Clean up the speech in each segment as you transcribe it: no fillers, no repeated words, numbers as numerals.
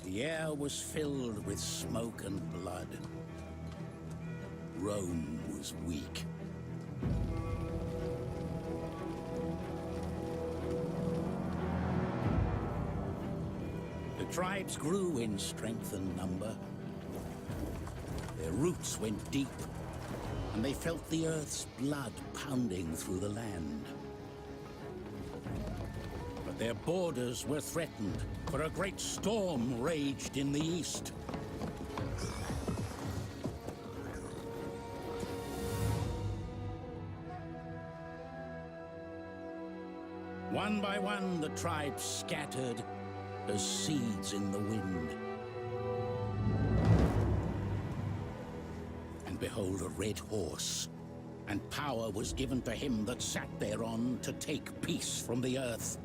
The air was filled with smoke and blood. Rome was weak. The tribes grew in strength and number. Their roots went deep, and they felt the earth's blood pounding through the land. But their borders were threatened, for a great storm raged in the east. One by one, the tribes scattered as seeds in the wind. And behold, a red horse, and power was given to him that sat thereon to take peace from the earth.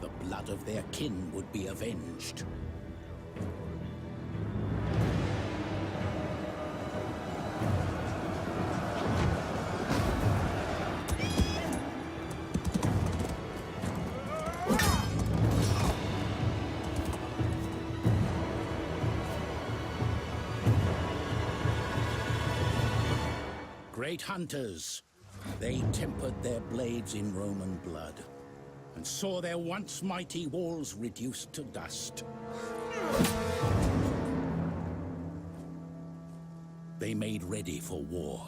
The blood of their kin would be avenged. Great hunters, they tempered their blades in Roman blood, and saw their once mighty walls reduced to dust. They made ready for war.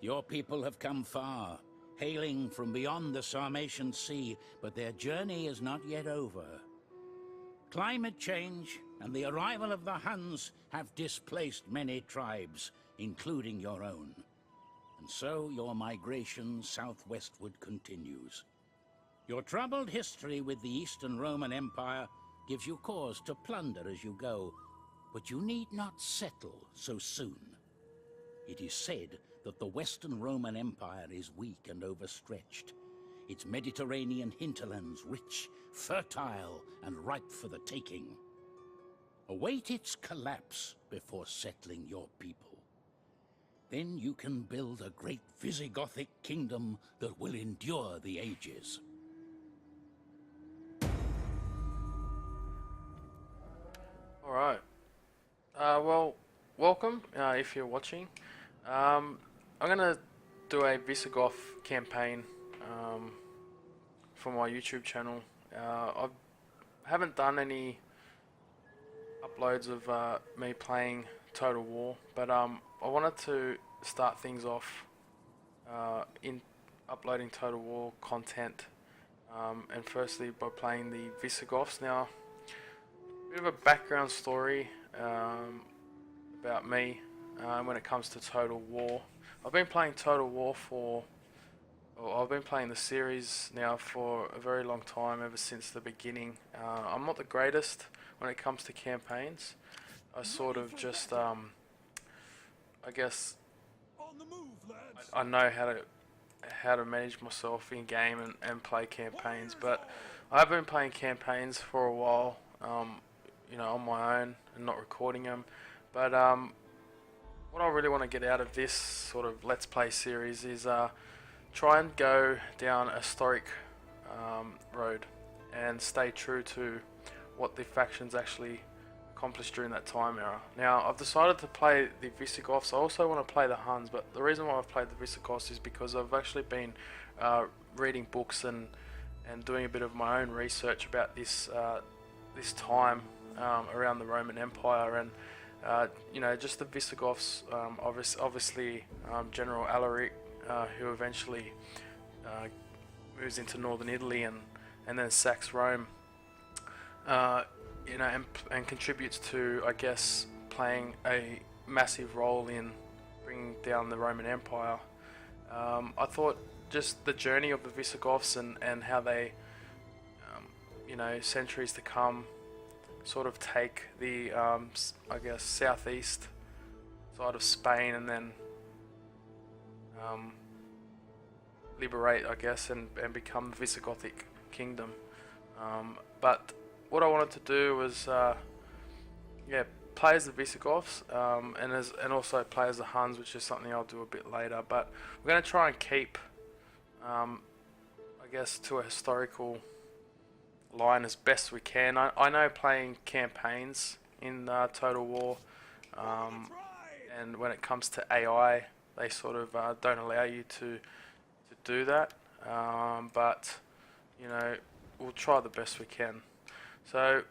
Your people have come far, hailing from beyond the Sarmatian Sea, but their journey is not yet over. Climate change and the arrival of the Huns have displaced many tribes, including your own. And so your migration southwestward continues. Your troubled history with the Eastern Roman Empire gives you cause to plunder as you go, but you need not settle so soon. It is said that the Western Roman Empire is weak and overstretched. Its Mediterranean hinterlands rich, fertile, and ripe for the taking. Await its collapse before settling your people. Then you can build a great Visigothic kingdom that will endure the ages. Alright. Well, welcome if you're watching. I'm gonna do a Visigoth campaign for my YouTube channel. I haven't done any uploads of me playing Total War, but I wanted to start things off in uploading Total War content, and firstly by playing the Visigoths. Now, a bit of a background story about me when it comes to Total War. I've been playing Total War I've been playing the series now for a very long time, ever since the beginning. I'm not the greatest when it comes to campaigns. I sort of just, I guess, I know how to manage myself in game and play campaigns, but I've been playing campaigns for a while, you know, on my own and not recording them. But what I really want to get out of this sort of Let's Play series is try and go down a historic road and stay true to what the factions actually accomplished during that time era. Now, I've decided to play the Visigoths. I also want to play the Huns, but the reason why I've played the Visigoths is because I've actually been reading books and doing a bit of my own research about this this time around the Roman Empire, and you know, just the Visigoths, obviously General Alaric, who eventually moves into northern Italy and then sacks Rome, you know, and contributes to, I guess, playing a massive role in bringing down the Roman Empire. I thought just the journey of the Visigoths and how they, you know, centuries to come, sort of take the, I guess, southeast side of Spain and then liberate, I guess, and become the Visigothic kingdom. But what I wanted to do was, yeah, play as the Visigoths, and also play as the Huns, which is something I'll do a bit later. But we're going to try and keep, I guess, to a historical line as best we can. I know playing campaigns in Total War, and when it comes to AI, they sort of don't allow you to do that. But you know, we'll try the best we can. So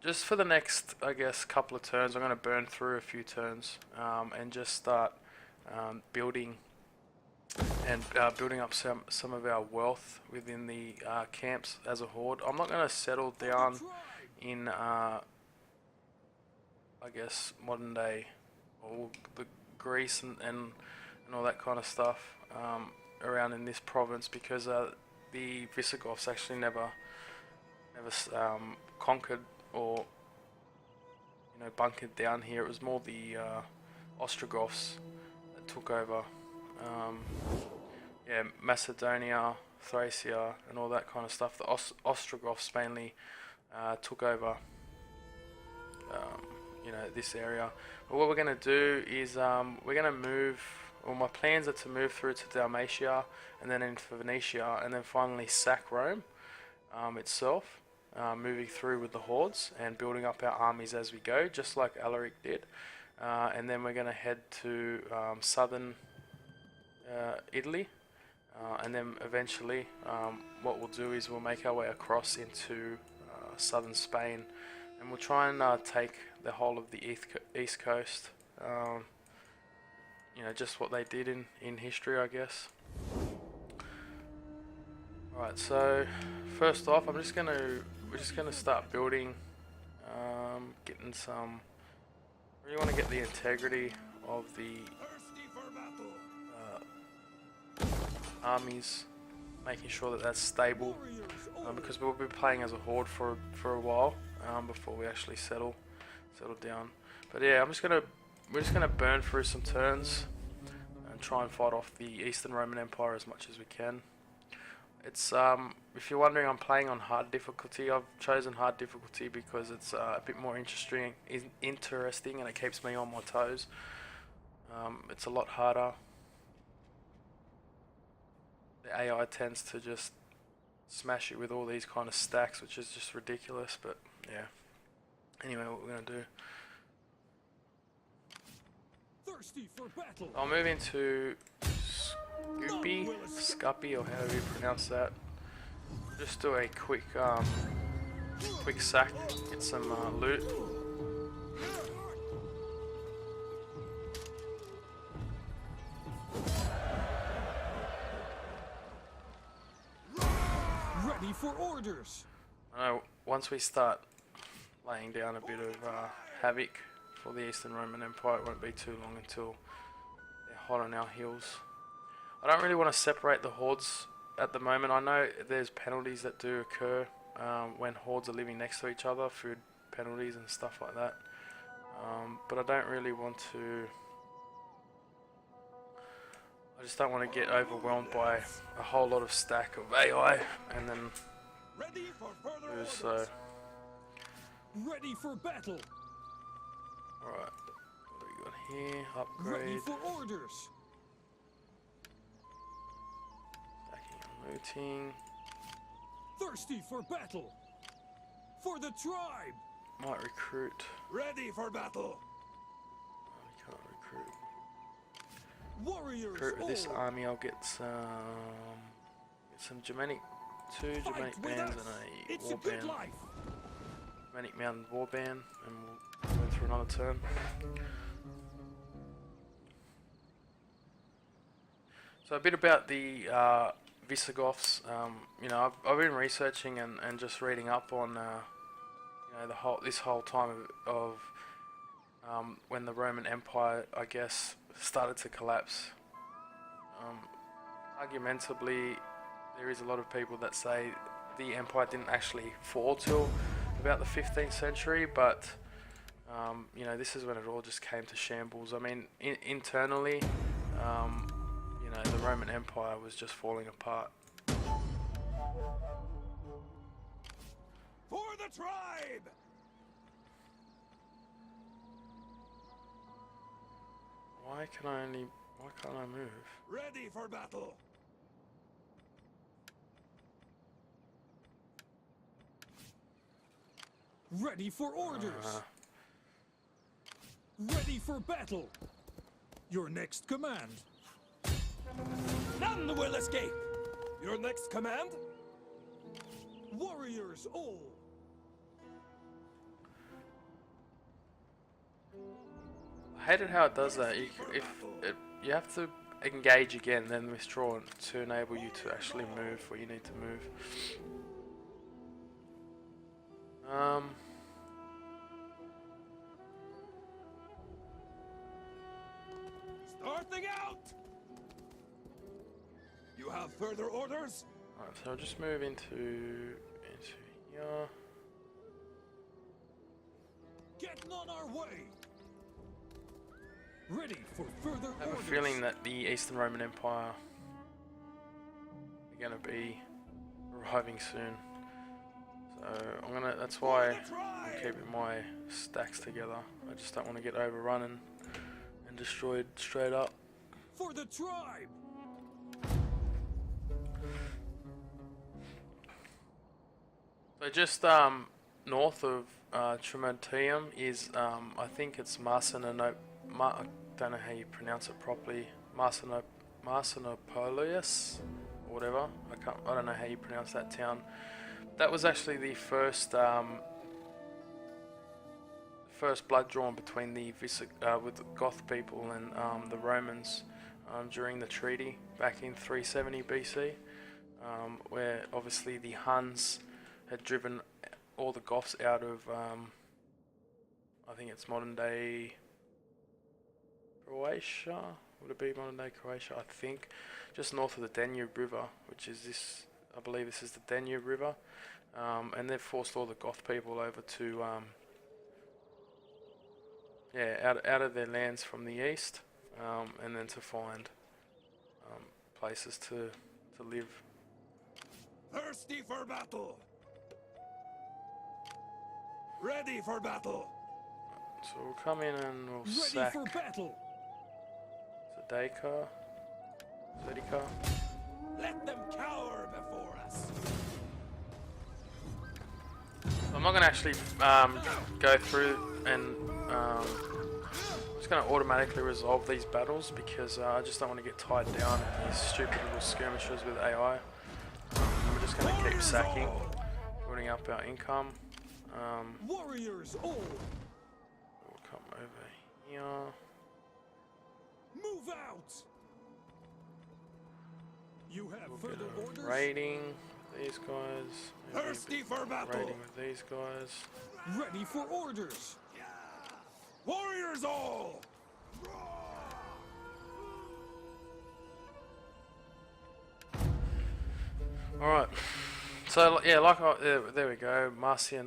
just for the next, I guess, couple of turns, I'm going to burn through a few turns and just start building and building up some of our wealth within the camps as a horde. I'm not going to settle down in, I guess, modern day, or the Greece and all that kind of stuff around in this province, because the Visigoths actually never conquered or bunkered down here. It was more the Ostrogoths that took over. Yeah, Macedonia, Thracia, and all that kind of stuff. The Ostrogoths mainly took over, this area. But what we're going to do is we're going to move. Well, my plans are to move through to Dalmatia, and then into Venetia, and then finally sack Rome itself. Moving through with the hordes and building up our armies as we go, just like Alaric did. And then we're going to head to southern Italy, and then eventually what we'll do is we'll make our way across into southern Spain, and we'll try and take the whole of the east coast. Just what they did in history, I guess. Alright, so first off, we're just gonna start building, getting some. Really want to get the integrity of the armies, making sure that that's stable, because we'll be playing as a horde for a while before we actually settle down. But yeah, we're just gonna burn through some turns and try and fight off the Eastern Roman Empire as much as we can. It's if you're wondering, I'm playing on hard difficulty. I've chosen hard difficulty because it's a bit more interesting, and it keeps me on my toes. It's a lot harder. The AI tends to just smash it with all these kind of stacks, which is just ridiculous. But yeah. Anyway, what we're gonna do? Thirsty for battle. I'll move into Scuppy, or however you pronounce that. Just do a quick sack, get some loot. Ready for orders. I know once we start laying down a bit of havoc for the Eastern Roman Empire, it won't be too long until they're hot on our heels. I don't really want to separate the hordes at the moment. I know there's penalties that do occur when hordes are living next to each other, food penalties and stuff like that. But I don't really want to. I just don't want to get overwhelmed by a whole lot of stack of AI and then lose. So. Ready for battle. Alright, what do we got here? Upgrade. Ready for orders. Looting. Thirsty for battle. For the tribe. Might recruit. Ready for battle. Oh, we can't recruit. Warriors. Recruit with this army. I'll get some Germanic, two Germanic bands and a war band. Germanic mounted war band, and we'll go through another turn. So a bit about the Visigoths. I've been researching and just reading up on this whole time of when the Roman Empire, I guess, started to collapse. Argumentably, there is a lot of people that say the empire didn't actually fall till about the 15th century, but this is when it all just came to shambles. I mean, internally, the Roman Empire was just falling apart. For the tribe! Why can't I move? Ready for battle. Ready for orders. Ready for battle. Your next command. None will escape. Your next command. Warriors all. I hated how it does that. You have to engage again, then withdraw to enable you to actually move where you need to move. Starting out. You have further orders? Alright, so I'll just move into here. Getting on our way. Ready for further orders. I have a feeling that the Eastern Roman Empire are going to be arriving soon. So that's why I'm keeping my stacks together. I just don't want to get overrun and destroyed straight up. For the tribe. So just north of Trimontium is I think it's I don't know how you pronounce it properly. Marcinopolis or whatever. I don't know how you pronounce that town. That was actually the first blood drawn between the with the Goth people and the Romans during the treaty back in 370 BC, where obviously the Huns had driven all the Goths out of I think it's modern day Croatia. Would it be modern day Croatia? I think just north of the Danube River, which is this. I believe this is the Danube River, and they've forced all the Goth people over to out of their lands from the east, and then to find places to live. Thirsty for battle. Ready for battle. So we'll come in and we'll Ready sack for battle. Zedica. Let them cower before us. I'm not going to actually go through and I'm just going to automatically resolve these battles because I just don't want to get tied down in these stupid little skirmishes with AI. We're just going to keep sacking, building up our income. Warriors all. We'll come over here. Move out. You have further orders? Raiding these guys. Maybe Thirsty for battle. raiding with these guys. Ready for orders. Warriors all. Alright. So yeah, there we go. Marcia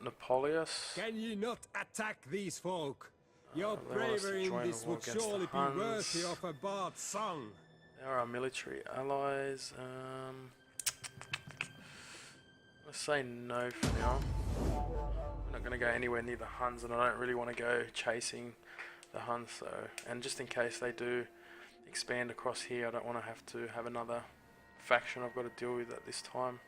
Napoleus. Can ye not attack these folk? Your they want us to bravery in join this the war would against the surely be Huns. worthy of a bard's song. They are our military allies. Let's say no for now. I'm not going to go anywhere near the Huns, and I don't really want to go chasing the Huns. So, and just in case they do expand across here, I don't want to have another faction I've got to deal with at this time.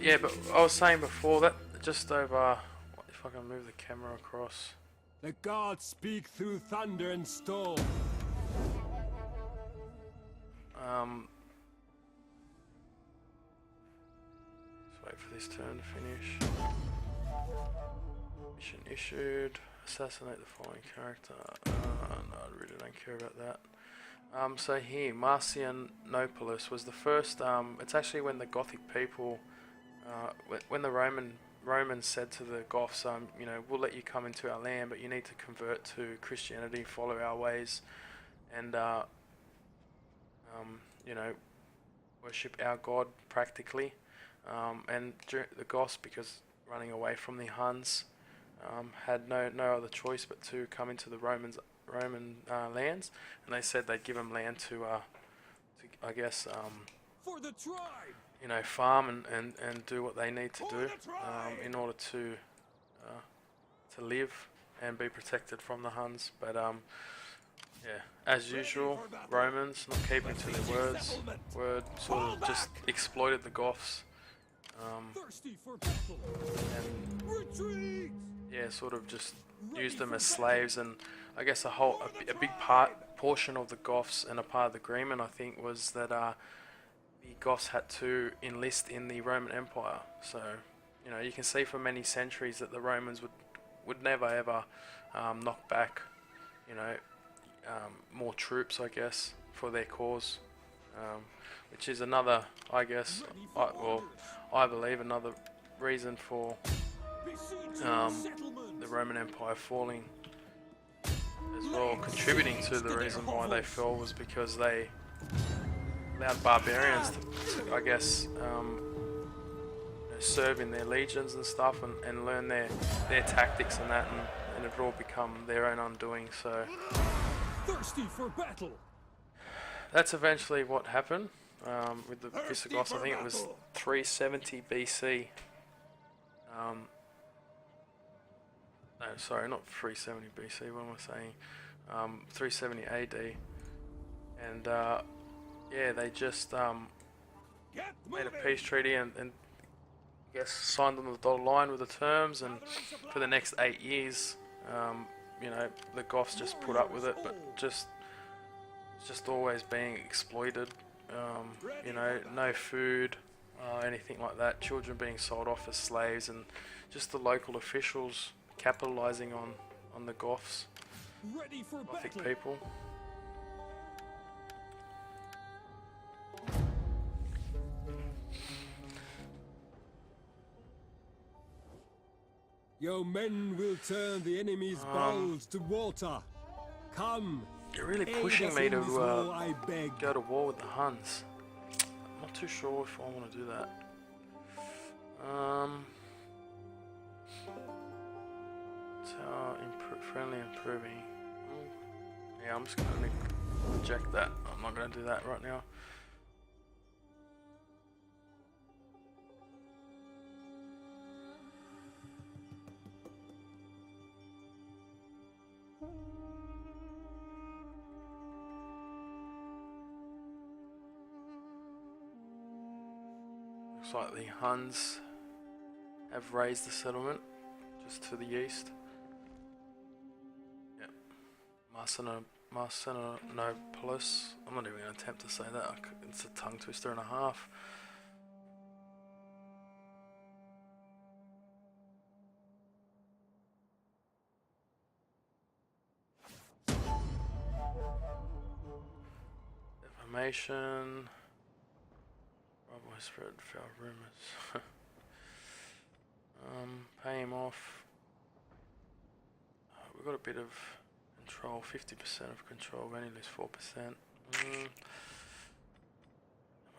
Yeah, but I was saying before that just over. If I can move the camera across. The gods speak through thunder and storm. Let's wait for this turn to finish. Mission issued. Assassinate the following character. No, I really don't care about that. So here, Marcianopolis was the first. It's actually when the Gothic people, when the Romans said to the Goths, you know, we'll let you come into our land, but you need to convert to Christianity, follow our ways, and you know, worship our God practically. And the Goths, because running away from the Huns, had no other choice but to come into the Roman lands, and they said they'd give them land to I guess For the tribe. you know, farm and do what they need to do in order to to live and be protected from the Huns. But yeah, as usual, Romans not keeping to their word sort of just exploited the Goths. And yeah, sort of just used them as slaves, and I guess a big portion of the Goths and a part of the agreement, I think, was that the Goths had to enlist in the Roman Empire. So you know, you can see for many centuries that the Romans would never ever knock back, you know, more troops, I guess, for their cause, which is another, I guess, I believe another reason for the Roman Empire falling as well. Contributing to the reason why they fell was because they allowed barbarians to I guess, serve in their legions and stuff, and learn their tactics and that, and it all become their own undoing. So Thirsty for battle. that's eventually what happened with the Visigoths. I think it was 370 BC. No, sorry, not 370 BC. What am I saying? 370 AD. And yeah, they just made a peace treaty and I guess signed on the dotted line with the terms. And for the next 8 years, you know, the Goths just put up with it, but just always being exploited. You know, no food, anything like that. Children being sold off as slaves, and just the local officials capitalizing on the Goths, Gothic people. Your men will turn the enemy's bowls to water. Come. You're really pushing me to go to war with the Huns. I'm not too sure if I want to do that. Friendly improving. Yeah, I'm just gonna reject that. I'm not gonna do that right now. Looks like the Huns have raised the settlement just to the east. Yep. Marcinopolis. I'm not even going to attempt to say that. It's a tongue twister and a half. Defamation. Spread foul rumors. Pay him off. We've got a bit of control, 50% of control. We only lose 4%. How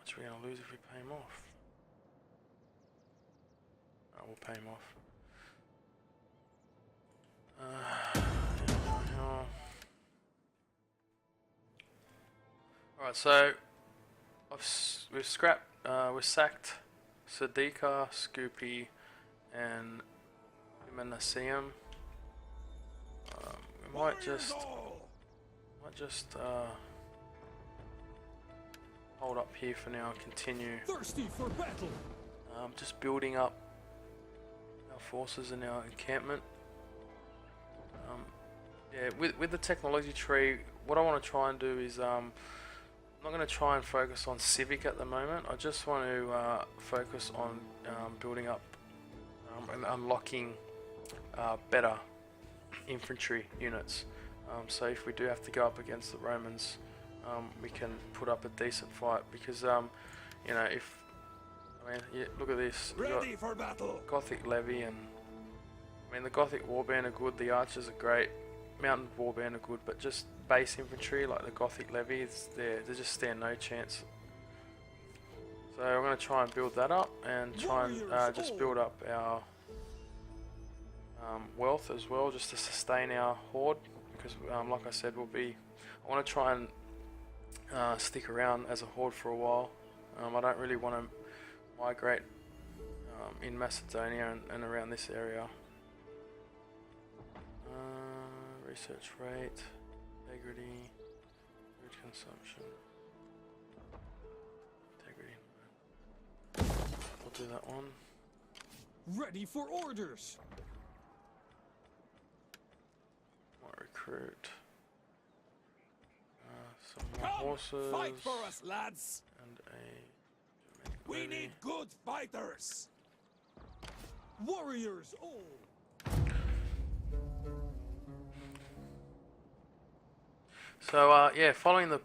much are we going to lose if we pay him off? We'll pay him off. Alright, so we've sacked Sadiqa, Scoopy, and Humanaceum. We might just hold up here for now and continue. Thirsty for battle. Just building up our forces in our encampment. Yeah, with the technology tree, what I want to try and do is I'm not going to try and focus on civic at the moment. I just want to focus on building up and unlocking better infantry units. So if we do have to go up against the Romans, we can put up a decent fight, because you know, look at this. Ready for battle. Gothic levy, and I mean the Gothic warband are good, the archers are great, mounted warband are good, but just base infantry like the Gothic levy, they just stand no chance. So I'm going to try and build that up, and try and just build up our wealth as well, just to sustain our horde, because like I said, I want to try and stick around as a horde for a while. I don't really want to migrate in Macedonia and around this area. Research rate, integrity, food consumption, integrity. We'll do that one. Ready for orders. Might recruit some more horses. Fight for us, lads. And We need good fighters. Warriors all. So yeah, following the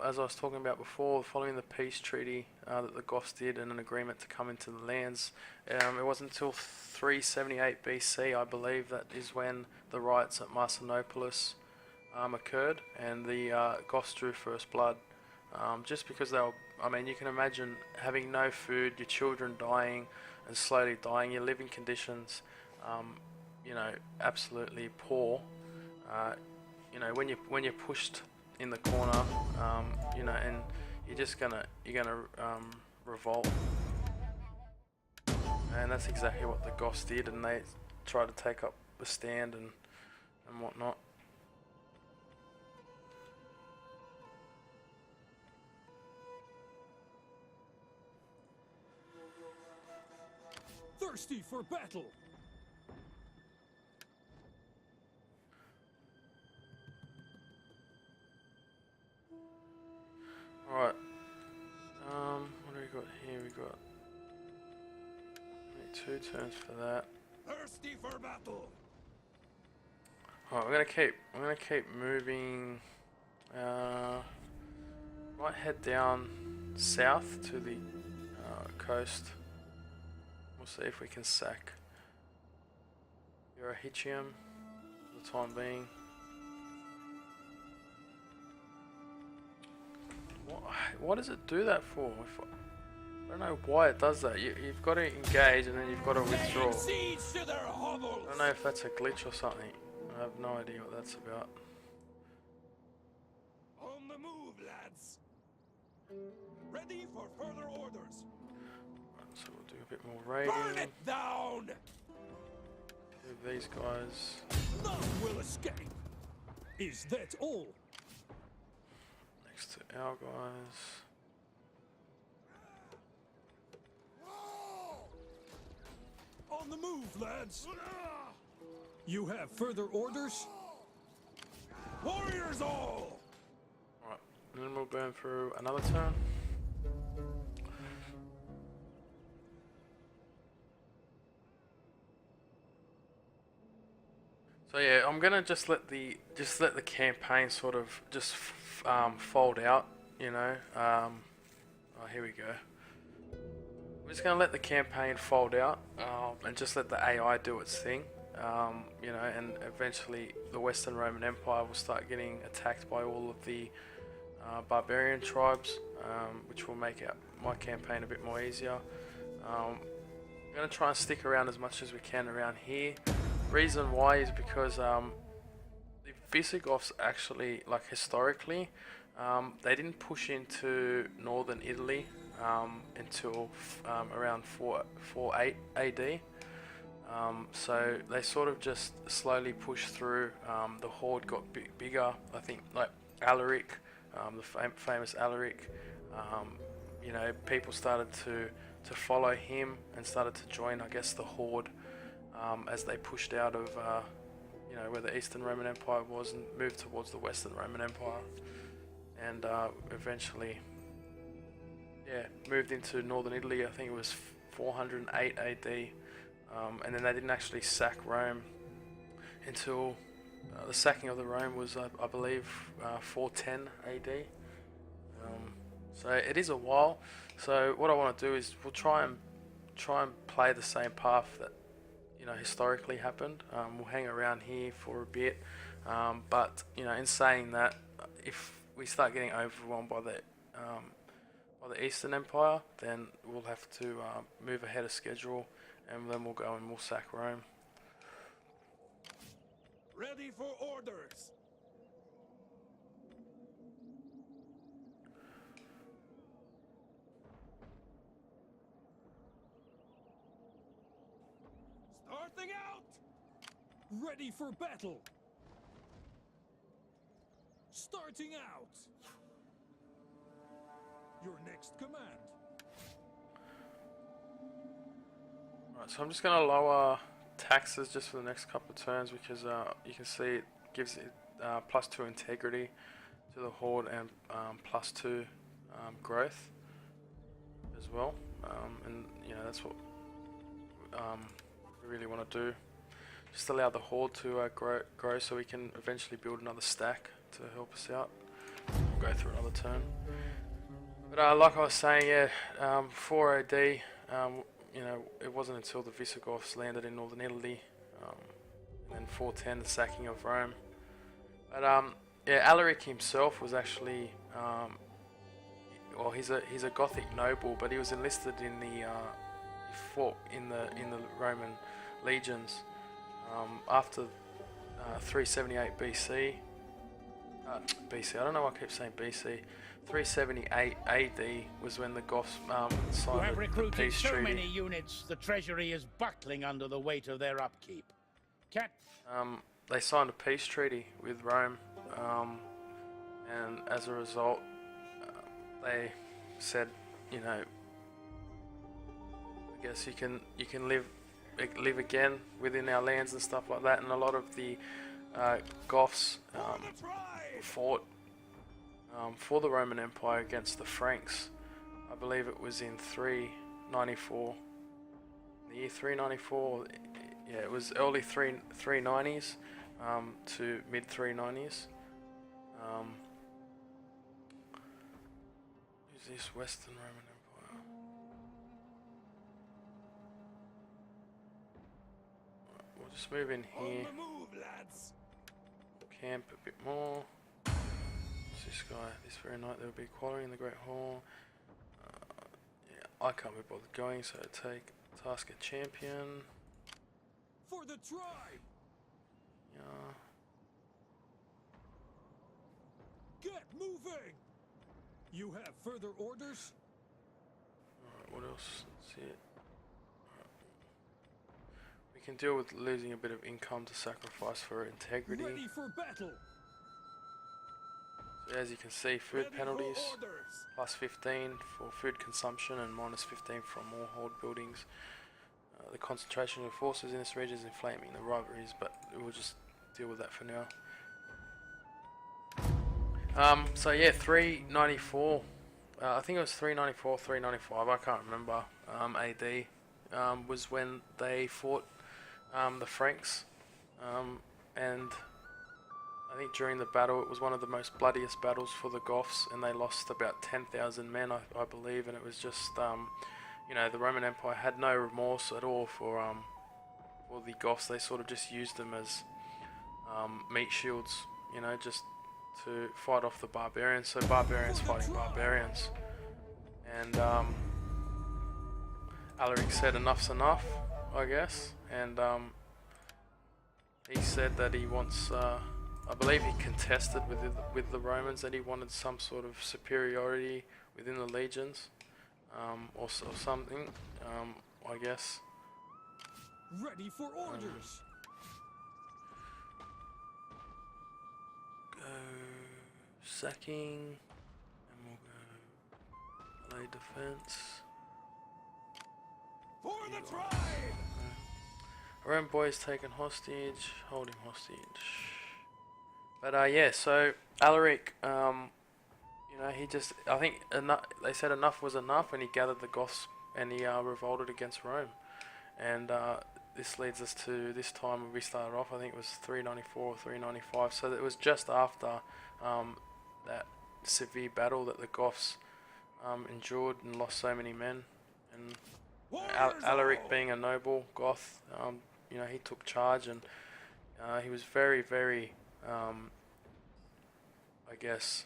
as I was talking about before, following the peace treaty that the Goths did and an agreement to come into the lands, it wasn't until 378 BC, I believe, that is when the riots at Marsinopolis occurred, and the Goths drew first blood. Just because they were, I mean, you can imagine having no food, your children dying and slowly dying, your living conditions, you know, absolutely poor. You know, when you're pushed in the corner, you know, and you're gonna revolt, and that's exactly what the Goths did, and they tried to take up the stand and whatnot. Thirsty for battle. Alright. What do we got here? We got only 2 turns for that. Thirsty for battle. Alright, I'm gonna keep moving. Might head down south to the coast. We'll see if we can sack Eurahitium for the time being. What does it do that for? I don't know why it does that. You've got to engage and then you've got to withdraw. I don't know if that's a glitch or something. I have no idea what that's about. On the move, lads. Ready for further orders. Right, so we'll do a bit more raiding. Burn it down. Move these guys. None will escape. Is that all? Next to our guys. On the move, lads. You have further orders? Warriors all! Right, and then we'll burn through another turn. So yeah, I'm gonna just let the campaign sort of just fold out, you know. Oh, here we go. I'm just gonna let the campaign fold out and just let the AI do its thing, you know, and eventually the Western Roman Empire will start getting attacked by all of the barbarian tribes, which will make my campaign a bit more easier. I'm gonna try and stick around as much as we can around here. Reason why is because the Visigoths actually, like historically, they didn't push into northern Italy until around 448 AD. So they sort of just slowly pushed through. The horde got bigger. I think like Alaric, the famous Alaric, you know, people started to follow him and started to join, I guess, the horde as they pushed out of you know, where the Eastern Roman Empire was and moved towards the Western Roman Empire, and eventually, yeah, moved into northern Italy. I think it was 408 AD, and then they didn't actually sack Rome until the sacking of the Rome was, I believe, 410 AD. So it is a while. So what I want to do is we'll try and play the same path that, you know, historically happened. We'll hang around here for a bit, but you know, in saying that, if we start getting overwhelmed by the Eastern Empire, then we'll have to move ahead of schedule, and then we'll go and we'll sack Rome. Ready for orders. Starting out. Ready for battle. Starting out. Your next command. Right, so I'm just going to lower taxes just for the next couple of turns because you can see it gives it +2 integrity to the horde and +2 growth as well. And you know that's what we really want to do. Just allow the horde to grow so we can eventually build another stack to help us out. We'll go through another turn. But like I was saying, yeah, 4 AD, you know, it wasn't until the Visigoths landed in northern Italy, and then 410, the sacking of Rome. But yeah, Alaric himself was actually, well, he's a Gothic noble, but he was enlisted in the, he fought in the Roman legions after 378 BC. BC, I don't know why I keep saying BC. 378 AD was when the Goths You have signed the recruited peace so treaty. many units, the treasury is buckling under the weight of their upkeep. They signed a peace treaty with Rome, and as a result, they said, you know, I guess you can live again within our lands and stuff like that. And a lot of the Goths fought for the Roman Empire against the Franks. I believe it was in 394. The year 394. Yeah, it was early 390s to mid 390s. Who's this Western Roman Empire? Right, we'll just move in here. Camp a bit more. What's this guy? This very night there will be quarry in the Great Hall. Yeah, I can't be bothered going, so take task a champion. For the tribe. Yeah. Get moving. You have further orders? Alright, what else? Let's see it. We can deal with losing a bit of income to sacrifice for integrity. Ready for battle. So as you can see, food penalties +15 for food consumption and -15 from more horde buildings. The concentration of forces in this region is inflaming the rivalries, but we'll just deal with that for now. So yeah, 394. I think it was 394, 395. I can't remember. AD was when they fought the Franks, and I think during the battle it was one of the most bloodiest battles for the Goths, and they lost about 10,000 men, I believe, and it was just you know, the Roman Empire had no remorse at all for the Goths. They sort of just used them as meat shields, you know, just to fight off the barbarians. So barbarians fighting barbarians, and Alaric said enough's enough, I guess, and he said that he wants, I believe he contested with the Romans that he wanted some sort of superiority within the legions, or something, I guess. Ready for orders. Go sacking, and we'll go lay defense. For the tribe. Our own boy is taken hostage, hold him hostage. But yeah, so Alaric, you know, he just, I think they said enough was enough, and he gathered the Goths and he revolted against Rome. And this leads us to this time when we started off. I think it was 394 or 395. So it was just after that severe battle that the Goths endured and lost so many men. And Alaric, being a noble Goth, you know, he took charge, and he was very, very, I guess,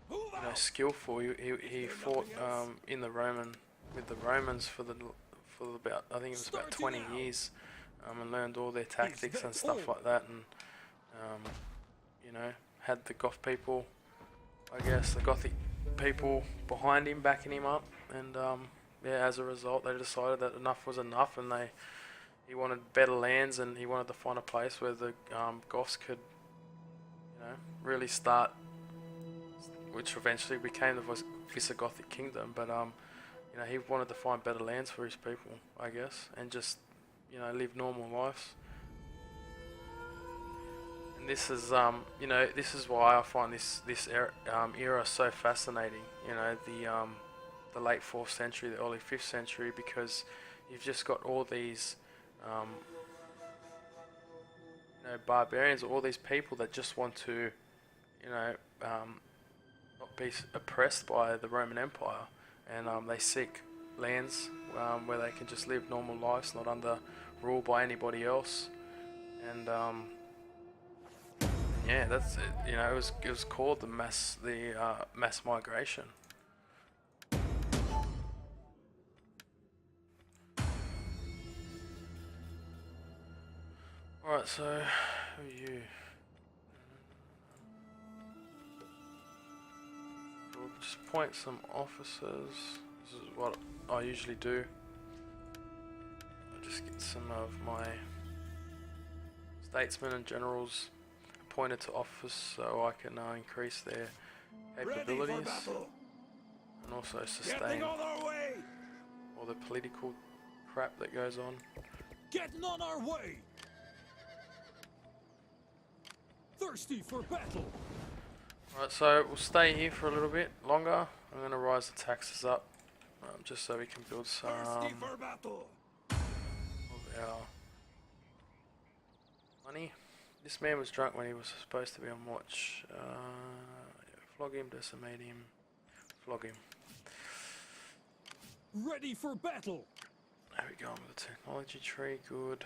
you know, skillful. He fought in the with the Romans for about, I think it was about 20 years, and learned all their tactics and stuff like that, and you know, had the Goth people, I guess, the Gothic people behind him, backing him up, and yeah, as a result, they decided that enough was enough, and he wanted better lands, and he wanted to find a place where the Goths could, really start, which eventually became the Visigothic kingdom. But he wanted to find better lands for his people, I guess, and just live normal lives. And this is this is why I find this era so fascinating. The late 4th century, the early 5th century, because you've just got all these barbarians, all these people that just want to not be oppressed by the Roman Empire, and they seek lands where they can just live normal lives, not under rule by anybody else. And yeah, that's it. It was called the mass migration. Alright, so who are you? We'll just appoint some officers. This is what I usually do. I just get some of my statesmen and generals appointed to office so I can increase their capabilities and also sustain all the political crap that goes on. Getting on our way. Thirsty for battle. Alright, so we'll stay here for a little bit longer. I'm going to rise the taxes up just so we can build some of our money. This man was drunk when he was supposed to be on watch. Flog him, decimate him, flog him. Ready for battle. There we go with the technology tree, good.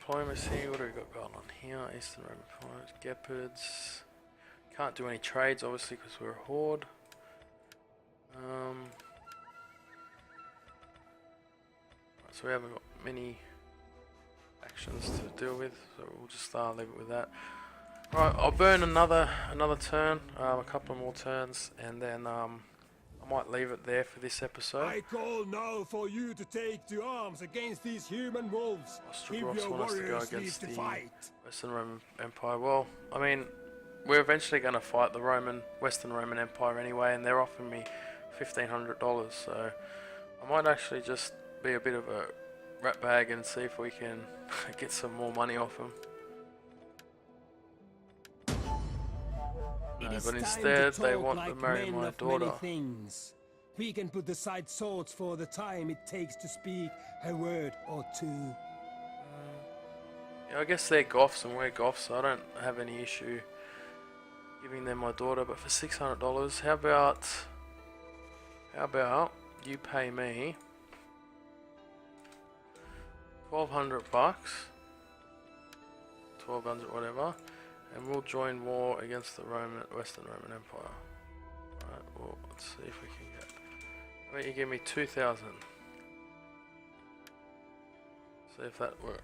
Diplomacy, what do we got going on here? Eastern Roman Empire, Gepards. Can't do any trades obviously because we're a horde. So we haven't got many actions to deal with, so we'll just leave it with that. Right, I'll burn another turn, a couple more turns, and then I might leave it there for this episode. I call now for you to take to arms against these human wolves. Ostrogoths want us to go against the Western Roman Empire. Well, I mean, we're eventually going to fight the Western Roman Empire anyway, and they're offering me $1,500, so I might actually just be a bit of a rat bag and see if we can get some more money off them. No, but instead they want to marry my daughter. We can put aside swords for the time it takes to speak a word or two. Yeah, I guess they're Goths and we're Goths, so I don't have any issue giving them my daughter. But for $600, how about you pay me 1,200 bucks, 1,200 whatever, and we'll join war against the Western Roman Empire. Alright, well, let's see if we can get. Why don't you give me 2,000? See if that works.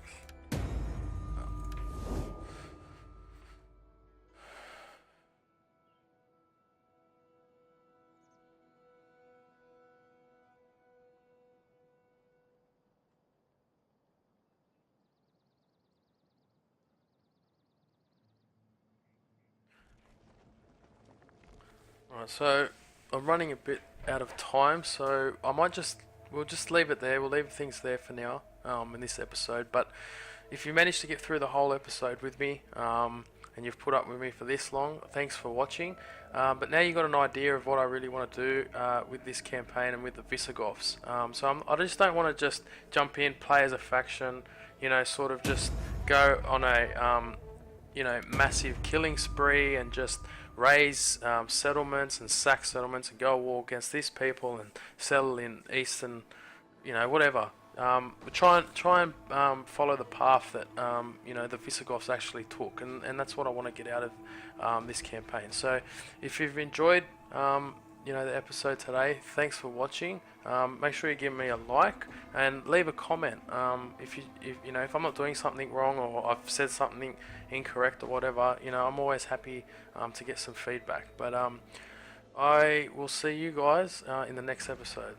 Right, so I'm running a bit out of time, so we'll just leave it there. We'll leave things there for now in this episode. But if you managed to get through the whole episode with me and you've put up with me for this long, thanks for watching. But now you've got an idea of what I really want to do with this campaign and with the Visigoths. So I just don't want to just jump in, play as a faction, sort of just go on a massive killing spree and just raise settlements and sack settlements and go war against these people and settle in eastern, whatever. Try and follow the path that the Visigoths actually took, and that's what I want to get out of this campaign. So if you've enjoyed the episode today. Thanks for watching. Make sure you give me a like and leave a comment. If I'm not doing something wrong or I've said something incorrect or whatever, I'm always happy to get some feedback. But I will see you guys in the next episode.